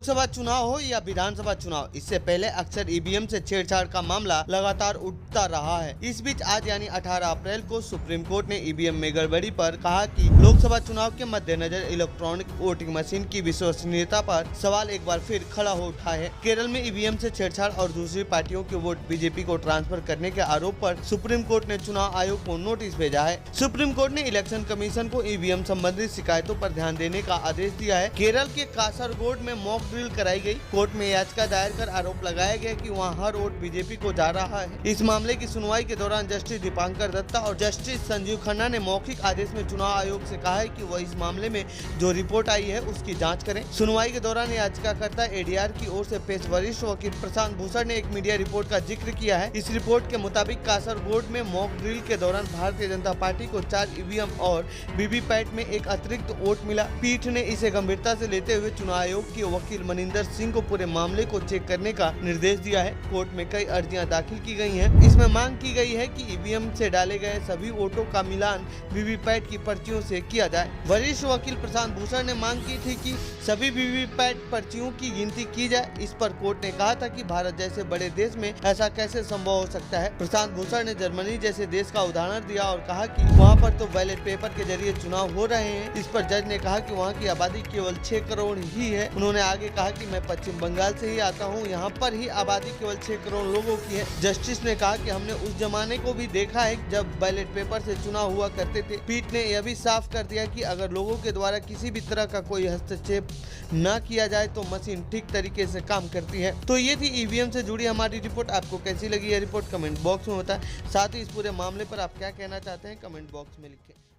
लोकसभा चुनाव हो या विधानसभा चुनाव, इससे पहले अक्सर ईवीएम से छेड़छाड़ का मामला लगातार उठता रहा है। इस बीच आज यानी 18 अप्रैल को सुप्रीम कोर्ट ने ईवीएम में गड़बड़ी पर कहा कि लोकसभा चुनाव के मद्देनजर इलेक्ट्रॉनिक वोटिंग मशीन की विश्वसनीयता पर सवाल एक बार फिर खड़ा हो उठा है। केरल में ईवीएम से छेड़छाड़ और दूसरी पार्टियों के वोट बीजेपी को ट्रांसफर करने के आरोप पर सुप्रीम कोर्ट ने चुनाव आयोग को नोटिस भेजा है। सुप्रीम कोर्ट ने इलेक्शन कमीशन को ईवीएम संबंधित शिकायतों पर ध्यान देने का आदेश दिया है। केरल के कासरगोड में मॉक ड्रिल कराई गई। कोर्ट में याचिका दायर कर आरोप लगाया गया कि वहां हर वोट बीजेपी को जा रहा है। इस मामले की सुनवाई के दौरान जस्टिस दीपांकर दत्ता और जस्टिस संजीव खन्ना ने मौखिक आदेश में चुनाव आयोग से कहा है कि वह इस मामले में जो रिपोर्ट आई है उसकी जांच करें। सुनवाई के दौरान याचिकाकर्ता एडीआर की ओर से पेश वरिष्ठ वकील प्रशांत भूषण ने एक मीडिया रिपोर्ट का जिक्र किया है। इस रिपोर्ट के मुताबिक कासरगोड में मॉक ड्रिल के दौरान भारतीय जनता पार्टी को 4 ईवीएम और वीवीपैट में एक अतिरिक्त वोट मिला। पीठ ने इसे गंभीरता से लेते हुए चुनाव आयोग के वकील मनिंदर सिंह को पूरे मामले को चेक करने का निर्देश दिया है। कोर्ट में कई अर्जियां दाखिल की गई हैं। इसमें मांग की गई है कि ईवीएम से डाले गए सभी वोटों का मिलान वीवीपैट की पर्चियों से किया जाए। वरिष्ठ वकील प्रशांत भूषण ने मांग की थी कि सभी वीवीपैट पर्चियों की गिनती की जाए। इस पर कोर्ट ने कहा था कि भारत जैसे बड़े देश में ऐसा कैसे संभव हो सकता है। प्रशांत भूषण ने जर्मनी जैसे देश का उदाहरण दिया और कहा कि वहाँ पर तो बैलेट पेपर के जरिए चुनाव हो रहे हैं। इस पर जज ने कहा कि वहाँ की आबादी केवल 6 करोड़ ही है। उन्होंने आगे कहा कि मैं पश्चिम बंगाल से ही आता हूँ, यहाँ पर ही आबादी केवल 6 करोड़ लोगों की है। जस्टिस ने कहा कि हमने उस जमाने को भी देखा है जब बैलेट पेपर से चुनाव हुआ करते थे। पीठ ने यह भी साफ कर दिया कि अगर लोगों के द्वारा किसी भी तरह का कोई हस्तक्षेप न किया जाए तो मशीन ठीक तरीके से काम करती है। तो ये थी ईवीएम से जुड़ी हमारी रिपोर्ट। आपको कैसी लगी यह रिपोर्ट कमेंट बॉक्स में बताएं। साथ ही इस पूरे मामले पर आप क्या कहना चाहते हैं कमेंट बॉक्स में लिखें।